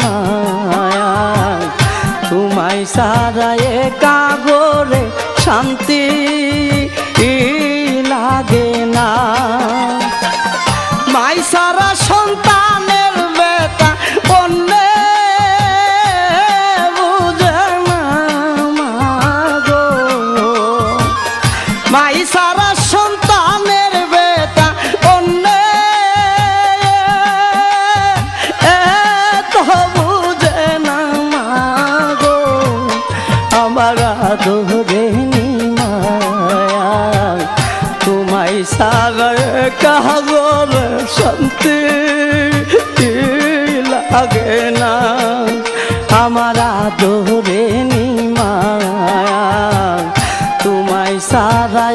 মায়া তোমায় সারা একা গোরে শান্তি লাগে না। মাই সারা সন্তানের বেতা অন্যে বুঝে না মাগো। মাই সারা সন্তানের বেতা অন্যে বুঝে না মাগো। আমার আদরে মায়া তোমায় সারা কাগর শান্তি লাগে না। আমার আদরে মায়া তোমায় সারা